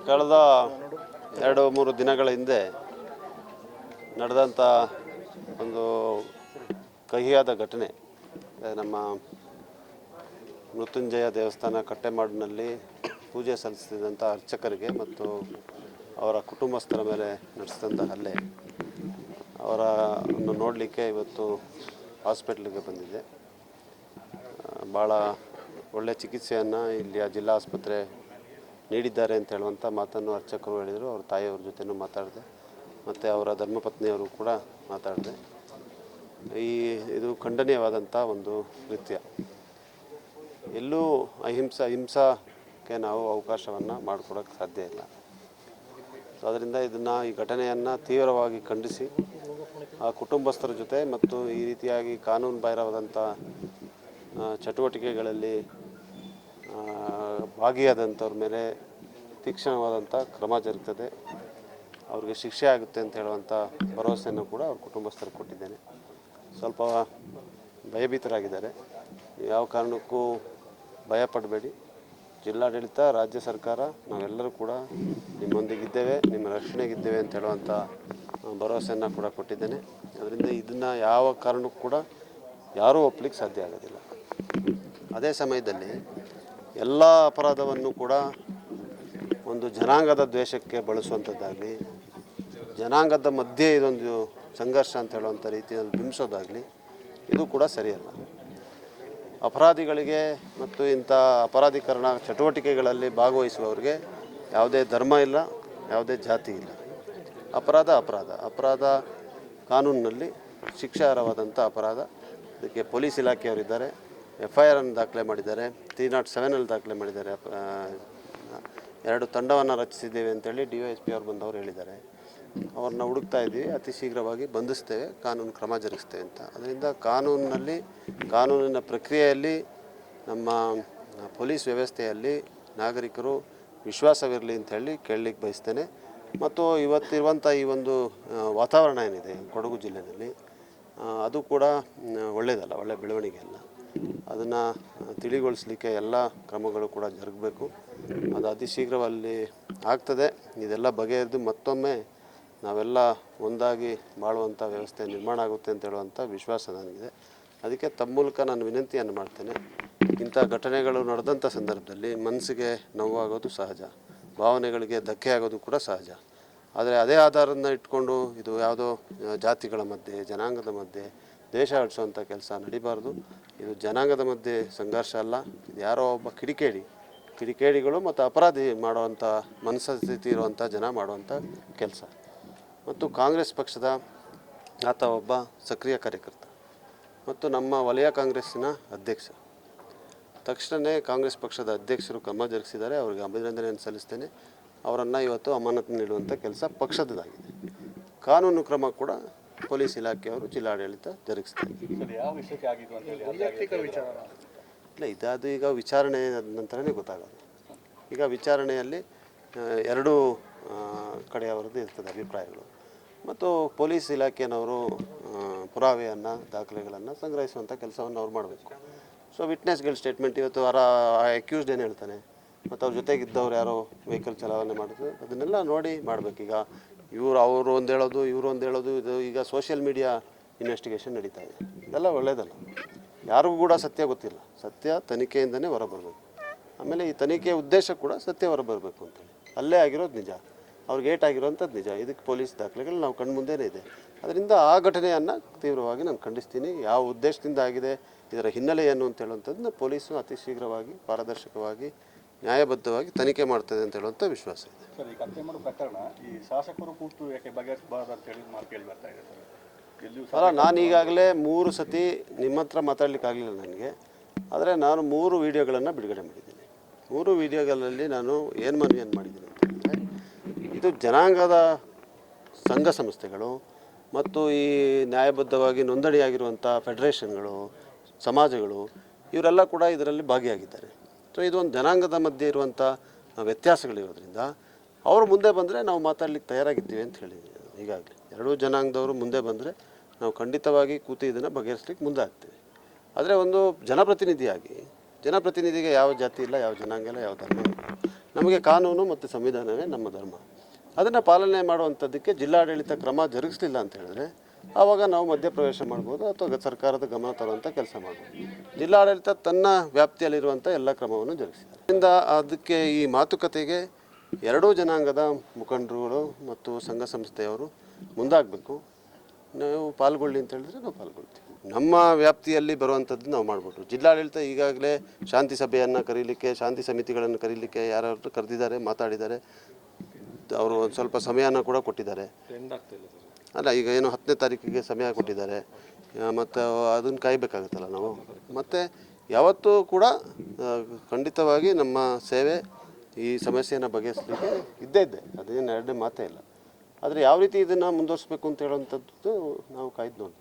ಕಳೆದ 2-3 ದಿನಗಳ ಹಿಂದೆ ನಡೆದಂಥ ಒಂದು ಕಹಿಯಾದ ಘಟನೆ ನಮ್ಮ ಮೃತ್ಯುಂಜಯ ದೇವಸ್ಥಾನ ಕಟ್ಟೆಮಾಡಿನಲ್ಲಿ ಪೂಜೆ ಸಲ್ಲಿಸಿದಂಥ ಅರ್ಚಕರಿಗೆ ಮತ್ತು ಅವರ ಕುಟುಂಬಸ್ಥರ ಮೇಲೆ ನಡೆಸಿದಂಥ ಹಲ್ಲೆ ಅವರನ್ನು ನೋಡಲಿಕ್ಕೆ ಇವತ್ತು ಹಾಸ್ಪಿಟ್ಲಿಗೆ ಬಂದಿದ್ದೆ. ಭಾಳ ಒಳ್ಳೆಯ ಚಿಕಿತ್ಸೆಯನ್ನು ಇಲ್ಲಿಯ ಜಿಲ್ಲಾ ಆಸ್ಪತ್ರೆ ನೀಡಿದ್ದಾರೆ ಅಂತ ಹೇಳುವಂಥ ಮಾತನ್ನು ಅರ್ಚಕರು ಹೇಳಿದರು. ಅವ್ರ ತಾಯಿಯವ್ರ ಜೊತೆನೂ ಮಾತಾಡಿದೆ ಮತ್ತು ಅವರ ಧರ್ಮಪತ್ನಿಯವರು ಕೂಡ ಮಾತಾಡಿದೆ. ಇದು ಖಂಡನೀಯವಾದಂಥ ಒಂದು ಕೃತ್ಯ. ಎಲ್ಲೂ ಹಿಂಸಕ್ಕೆ ನಾವು ಅವಕಾಶವನ್ನು ಮಾಡಿಕೊಡೋಕ್ಕೆ ಸಾಧ್ಯ ಇಲ್ಲ. ಸೊ ಅದರಿಂದ ಈ ಘಟನೆಯನ್ನು ತೀವ್ರವಾಗಿ ಖಂಡಿಸಿ ಆ ಕುಟುಂಬಸ್ಥರ ಜೊತೆ ಮತ್ತು ಈ ರೀತಿಯಾಗಿ ಕಾನೂನು ಬಾಹಿರವಾದಂಥ ಚಟುವಟಿಕೆಗಳಲ್ಲಿ ಭಾಗಿಯಾದಂಥವ್ರ ಮೇಲೆ ತೀಕ್ಷ್ಣವಾದಂಥ ಕ್ರಮ ಜರುಗ್ತದೆ, ಅವ್ರಿಗೆ ಶಿಕ್ಷೆ ಆಗುತ್ತೆ ಅಂತ ಹೇಳುವಂಥ ಭರವಸೆಯನ್ನು ಕೂಡ ಅವ್ರ ಕುಟುಂಬಸ್ಥರಿಗೆ ಕೊಟ್ಟಿದ್ದೇನೆ. ಸ್ವಲ್ಪ ಭಯಭೀತರಾಗಿದ್ದಾರೆ. ಯಾವ ಕಾರಣಕ್ಕೂ ಭಯಪಡಬೇಡಿ. ಜಿಲ್ಲಾಡಳಿತ, ರಾಜ್ಯ ಸರ್ಕಾರ ನಾವೆಲ್ಲರೂ ಕೂಡ ನಿಮ್ಮೊಂದಿಗಿದ್ದೇವೆ, ನಿಮ್ಮ ರಕ್ಷಣೆಗಿದ್ದೇವೆ ಅಂತ ಹೇಳುವಂಥ ಭರವಸೆಯನ್ನು ಕೂಡ ಕೊಟ್ಟಿದ್ದೇನೆ. ಅದರಿಂದ ಇದನ್ನು ಯಾವ ಕಾರಣಕ್ಕೂ ಕೂಡ ಯಾರೂ ಒಪ್ಪಲಿಕ್ಕೆ ಸಾಧ್ಯ ಆಗೋದಿಲ್ಲ. ಅದೇ ಸಮಯದಲ್ಲಿ ಎಲ್ಲ ಅಪರಾಧವನ್ನು ಕೂಡ ಒಂದು ಜನಾಂಗದ ದ್ವೇಷಕ್ಕೆ ಬಳಸುವಂಥದ್ದಾಗಲಿ, ಜನಾಂಗದ ಮಧ್ಯೆ ಇದೊಂದು ಸಂಘರ್ಷ ಅಂತ ಹೇಳುವಂಥ ರೀತಿಯಲ್ಲಿ ಬಿಂಬಿಸೋದಾಗಲಿ ಇದು ಕೂಡ ಸರಿಯಲ್ಲ. ಅಪರಾಧಿಗಳಿಗೆ ಮತ್ತು ಇಂಥ ಅಪರಾಧೀಕರಣ ಚಟುವಟಿಕೆಗಳಲ್ಲಿ ಭಾಗವಹಿಸುವವರಿಗೆ ಯಾವುದೇ ಧರ್ಮ ಇಲ್ಲ, ಯಾವುದೇ ಜಾತಿ ಇಲ್ಲ. ಅಪರಾಧ ಕಾನೂನಿನಲ್ಲಿ ಶಿಕ್ಷಾರ್ಹವಾದಂಥ ಅಪರಾಧ. ಇದಕ್ಕೆ ಪೊಲೀಸ್ ಇಲಾಖೆಯವರಿದ್ದಾರೆ, FIR ಅನ್ನು ದಾಖಲೆ ಮಾಡಿದ್ದಾರೆ, 307 ದಾಖಲೆ ಮಾಡಿದ್ದಾರೆ. 2 ತಂಡವನ್ನು ರಚಿಸಿದ್ದೇವೆ ಅಂತೇಳಿ DYSP ಅವ್ರು ಬಂದವರು ಹೇಳಿದ್ದಾರೆ. ಅವ್ರನ್ನ ಹುಡುಕ್ತಾ ಇದ್ದೀವಿ, ಅತಿ ಶೀಘ್ರವಾಗಿ ಬಂಧಿಸ್ತೇವೆ, ಕಾನೂನು ಕ್ರಮ ಜರುಗಿಸ್ತೇವೆ ಅಂತ. ಅದರಿಂದ ಕಾನೂನಿನ ಪ್ರಕ್ರಿಯೆಯಲ್ಲಿ ನಮ್ಮ ಪೊಲೀಸ್ ವ್ಯವಸ್ಥೆಯಲ್ಲಿ ನಾಗರಿಕರು ವಿಶ್ವಾಸವಿರಲಿ ಅಂತ ಹೇಳಿ ಕೇಳಲಿಕ್ಕೆ ಬಯಸ್ತೇನೆ. ಮತ್ತು ಇವತ್ತಿರುವಂಥ ಈ ಒಂದು ವಾತಾವರಣ ಏನಿದೆ ಕೊಡಗು ಜಿಲ್ಲೆಯಲ್ಲಿ ಅದು ಕೂಡ ಒಳ್ಳೆಯದಲ್ಲ, ಒಳ್ಳೆಯ ಬೆಳವಣಿಗೆ ಅಲ್ಲ. ಅದನ್ನು ತಿಳಿಗೊಳಿಸಲಿಕ್ಕೆ ಎಲ್ಲ ಕ್ರಮಗಳು ಕೂಡ ಜರುಗಬೇಕು. ಅದು ಅತಿ ಶೀಘ್ರದಲ್ಲಿ ಆಗ್ತದೆ. ಇದೆಲ್ಲ ಬಗೆಹರಿದು ಮತ್ತೊಮ್ಮೆ ನಾವೆಲ್ಲ ಒಂದಾಗಿ ಬಾಳುವಂಥ ವ್ಯವಸ್ಥೆ ನಿರ್ಮಾಣ ಆಗುತ್ತೆ ಅಂತ ಹೇಳುವಂಥ ವಿಶ್ವಾಸ ನನಗಿದೆ. ಅದಕ್ಕೆ ತಮ್ಮ ಮೂಲಕ ನಾನು ವಿನಂತಿಯನ್ನು ಮಾಡ್ತೇನೆ. ಇಂಥ ಘಟನೆಗಳು ನಡೆದಂಥ ಸಂದರ್ಭದಲ್ಲಿ ಮನಸ್ಸಿಗೆ ನೋವಾಗೋದು ಸಹಜ, ಭಾವನೆಗಳಿಗೆ ಧಕ್ಕೆ ಆಗೋದು ಕೂಡ ಸಹಜ. ಆದರೆ ಅದೇ ಆಧಾರವನ್ನು ಇಟ್ಕೊಂಡು ಇದು ಯಾವುದೋ ಜಾತಿಗಳ ಮಧ್ಯೆ, ಜನಾಂಗದ ಮಧ್ಯೆ ದೇಶ ಆಡಿಸುವಂಥ ಕೆಲಸ ನಡಿಬಾರ್ದು. ಇದು ಜನಾಂಗದ ಮಧ್ಯೆ ಸಂಘರ್ಷ ಅಲ್ಲ. ಇದು ಯಾರೋ ಒಬ್ಬ ಕಿಡಿಕೇಡಿಗಳು ಮತ್ತು ಅಪರಾಧಿ ಮಾಡುವಂಥ ಮನಸ್ಥಿತಿ ಇರುವಂಥ ಜನ ಮಾಡುವಂಥ ಕೆಲಸ. ಮತ್ತು ಕಾಂಗ್ರೆಸ್ ಪಕ್ಷದ ಆತ ಒಬ್ಬ ಸಕ್ರಿಯ ಕಾರ್ಯಕರ್ತ ಮತ್ತು ನಮ್ಮ ವಲಯ ಕಾಂಗ್ರೆಸ್ಸಿನ ಅಧ್ಯಕ್ಷ. ತಕ್ಷಣವೇ ಕಾಂಗ್ರೆಸ್ ಪಕ್ಷದ ಅಧ್ಯಕ್ಷರು ಕ್ರಮ ಜರುಗಿಸಿದ್ದಾರೆ. ಅವರಿಗೆ ಅಭಿನಂದನೆಯನ್ನು ಸಲ್ಲಿಸ್ತೇನೆ. ಅವರನ್ನು ಇವತ್ತು ಅಮಾನತು ನೀಡುವಂಥ ಕೆಲಸ ಪಕ್ಷದಾಗಿದೆ. ಕಾನೂನು ಕ್ರಮ ಕೂಡ ಪೊಲೀಸ್ ಇಲಾಖೆಯವರು, ಜಿಲ್ಲಾಡಳಿತ ಜರುಗಿಸ್ತಾರೆ. ಇಲ್ಲ, ಇದಾದ ಈಗ ವಿಚಾರಣೆ ನಂತರನೇ ಗೊತ್ತಾಗೋದು. ಈಗ ವಿಚಾರಣೆಯಲ್ಲಿ 2 ಕಡೆಯವರದ್ದು ಇರ್ತದೆ ಅಭಿಪ್ರಾಯಗಳು. ಮತ್ತು ಪೊಲೀಸ್ ಇಲಾಖೆಯವರು ಪುರಾವೆಯನ್ನು, ದಾಖಲೆಗಳನ್ನು ಸಂಗ್ರಹಿಸುವಂಥ ಕೆಲಸವನ್ನು ಅವ್ರು ಮಾಡಬೇಕು. ಸೊ ವಿಟ್ನೆಸ್ಗಳ ಸ್ಟೇಟ್ಮೆಂಟ್ ಇವತ್ತು ಅಕ್ಯೂಸ್ಡ್ ಏನು ಹೇಳ್ತಾನೆ ಮತ್ತು ಅವ್ರ ಜೊತೆಗಿದ್ದವ್ರು ಯಾರೋ ವೆಹಿಕಲ್ ಚಲಾವಣೆ ಮಾಡೋದು ಅದನ್ನೆಲ್ಲ ನೋಡಿ ಮಾಡಬೇಕು. ಈಗ ಅವರು ಒಂದು ಹೇಳೋದು, ಇವರು ಒಂದು ಹೇಳೋದು, ಇದು ಈಗ ಸೋಷಿಯಲ್ ಮೀಡಿಯಾ ಇನ್ವೆಸ್ಟಿಗೇಷನ್ ನಡೀತಾ ಇದೆ. ಇದೆಲ್ಲ ಒಳ್ಳೆಯದಲ್ಲ. ಯಾರಿಗೂ ಕೂಡ ಸತ್ಯ ಗೊತ್ತಿಲ್ಲ. ಸತ್ಯ ತನಿಖೆಯಿಂದನೇ ಹೊರಬರಬೇಕು. ಆಮೇಲೆ ಈ ತನಿಖೆಯ ಉದ್ದೇಶ ಕೂಡ ಸತ್ಯ ಹೊರಬರಬೇಕು ಅಂತೇಳಿ. ಅಲ್ಲೇ ಆಗಿರೋದು ನಿಜ, ಅವ್ರಿಗೆ ಏಟಾಗಿರೋಂಥದ್ದು ನಿಜ. ಇದಕ್ಕೆ ಪೊಲೀಸ್ ದಾಖಲೆಗಳು ನಾವು ಕಣ್ಮುಂದೆನೇ ಇದೆ. ಅದರಿಂದ ಆ ಘಟನೆಯನ್ನು ತೀವ್ರವಾಗಿ ನಾನು ಖಂಡಿಸ್ತೀನಿ. ಯಾವ ಉದ್ದೇಶದಿಂದ ಆಗಿದೆ, ಇದರ ಹಿನ್ನೆಲೆ ಏನು ಅಂತ ಹೇಳುವಂಥದ್ದನ್ನ ಪೊಲೀಸು ಅತಿ ಶೀಘ್ರವಾಗಿ, ಪಾರದರ್ಶಕವಾಗಿ, ನ್ಯಾಯಬದ್ಧವಾಗಿ ತನಿಖೆ ಮಾಡ್ತದೆ ಅಂತ ಹೇಳುವಂಥ ವಿಶ್ವಾಸ ಇದೆ. ಸರ್, ಈ ಕತ್ತೆಮಾಡು ಪ್ರಕರಣ ಈ ಶಾಸಕರು ಕೂತು ಯಾಕೆ ಬಗೆಹರಿಸಬಾರ್ದು ಅಂತೇಳಿ ಮಾತು ಕೇಳಿ ಬರ್ತಾ ಇದೆ ಸರ್. ಅಲ್ಲ, ನಾನು ಈಗಾಗಲೇ 3 ಸತಿ ನಿಮ್ಮ ಹತ್ರ ಮಾತಾಡಲಿಕ್ಕಾಗಲಿಲ್ಲ ನನಗೆ. ಆದರೆ ನಾನು 3 ವೀಡಿಯೋಗಳನ್ನು ಬಿಡುಗಡೆ ಮಾಡಿದ್ದೀನಿ. 3 ವೀಡಿಯೋಗಳಲ್ಲಿ ನಾನು ಏನು ಮನವಿಯನ್ನು ಮಾಡಿದ್ದೀನಿ ಅಂತಂದರೆ, ಇದು ಜನಾಂಗದ ಸಂಘ ಸಂಸ್ಥೆಗಳು ಮತ್ತು ಈ ನ್ಯಾಯಬದ್ಧವಾಗಿ ನೋಂದಣಿಯಾಗಿರುವಂಥ ಫೆಡರೇಷನ್ಗಳು, ಸಮಾಜಗಳು, ಇವರೆಲ್ಲ ಕೂಡ ಇದರಲ್ಲಿ ಭಾಗಿಯಾಗಿದ್ದಾರೆ. ಸೊ ಇದೊಂದು ಜನಾಂಗದ ಮಧ್ಯೆ ಇರುವಂಥ ವ್ಯತ್ಯಾಸಗಳಿರೋದ್ರಿಂದ ಅವರು ಮುಂದೆ ಬಂದರೆ ನಾವು ಮಾತಾಡಲಿಕ್ಕೆ ತಯಾರಾಗಿದ್ದೀವಿ ಅಂತ ಹೇಳಿದ್ದೀವಿ. ಈಗಾಗಲೇ 2 ಜನಾಂಗದವರು ಮುಂದೆ ಬಂದರೆ ನಾವು ಖಂಡಿತವಾಗಿ ಕೂತು ಇದನ್ನು ಬಗೆಹರಿಸ್ಲಿಕ್ಕೆ ಮುಂದೆ ಆಗ್ತೀವಿ. ಆದರೆ ಒಂದು ಜನಪ್ರತಿನಿಧಿಯಾಗಿ, ಜನಪ್ರತಿನಿಧಿಗೆ ಯಾವ ಜಾತಿ ಇಲ್ಲ, ಯಾವ ಜನಾಂಗ ಇಲ್ಲ, ಯಾವ ಧರ್ಮ ಇಲ್ಲ. ನಮಗೆ ಕಾನೂನು ಮತ್ತು ಸಂವಿಧಾನವೇ ನಮ್ಮ ಧರ್ಮ. ಅದನ್ನು ಪಾಲನೆ ಮಾಡುವಂಥದ್ದಕ್ಕೆ ಜಿಲ್ಲಾಡಳಿತ ಕ್ರಮ ಜರುಗಿಸಲಿಲ್ಲ ಅಂತ ಹೇಳಿದ್ರೆ ಆವಾಗ ನಾವು ಮಧ್ಯಪ್ರವೇಶ ಮಾಡ್ಬೋದು ಅಥವಾ ಸರ್ಕಾರದ ಗಮನ ತರುವಂಥ ಕೆಲಸ ಮಾಡ್ಬೋದು. ಜಿಲ್ಲಾಡಳಿತ ತನ್ನ ವ್ಯಾಪ್ತಿಯಲ್ಲಿರುವಂಥ ಎಲ್ಲ ಕ್ರಮವನ್ನು ಜರುಗಿಸಿದೆ. ಅದರಿಂದ ಅದಕ್ಕೆ ಈ ಮಾತುಕತೆಗೆ ಎರಡೂ ಜನಾಂಗದ ಮುಖಂಡರುಗಳು ಮತ್ತು ಸಂಘ ಸಂಸ್ಥೆಯವರು ಮುಂದಾಗಬೇಕು. ನಾವು ಪಾಲ್ಗೊಳ್ಳಿ ಅಂತ ಹೇಳಿದ್ರೆ ನಾವು ಪಾಲ್ಗೊಳ್ತೀವಿ. ನಮ್ಮ ವ್ಯಾಪ್ತಿಯಲ್ಲಿ ಬರುವಂಥದ್ದು ನಾವು ಮಾಡ್ಬೋದು. ಜಿಲ್ಲಾಡಳಿತ ಈಗಾಗಲೇ ಶಾಂತಿ ಸಭೆಯನ್ನು ಕರೀಲಿಕ್ಕೆ, ಶಾಂತಿ ಸಮಿತಿಗಳನ್ನು ಕರೀಲಿಕ್ಕೆ ಯಾರಾದರೂ ಕರೆದಿದ್ದಾರೆ, ಮಾತಾಡಿದ್ದಾರೆ. ಅವರು ಒಂದು ಸ್ವಲ್ಪ ಸಮಯನ ಕೂಡ ಕೊಟ್ಟಿದ್ದಾರೆ. ಅಲ್ಲ, ಈಗ ಏನು 10ನೇ ತಾರೀಕಿಗೆ ಸಮಯ ಕೊಟ್ಟಿದ್ದಾರೆ. ಮತ್ತು ಅದನ್ನು ಕಾಯಬೇಕಾಗುತ್ತಲ್ಲ ನಾವು. ಮತ್ತು ಯಾವತ್ತೂ ಕೂಡ ಖಂಡಿತವಾಗಿ ನಮ್ಮ ಸೇವೆ ಈ ಸಮಸ್ಯೆಯನ್ನು ಬಗೆಹರಿಸಲಿಕ್ಕೆ ಇದ್ದೇ ಅದೇನು ಎರಡನೇ ಮಾತೇ ಇಲ್ಲ. ಆದರೆ ಯಾವ ರೀತಿ ಇದನ್ನು ಮುಂದುವರಿಸಬೇಕು ಅಂತ ಹೇಳುವಂಥದ್ದು ನಾವು ಕಾಯ್ದು ನೋಡಿ.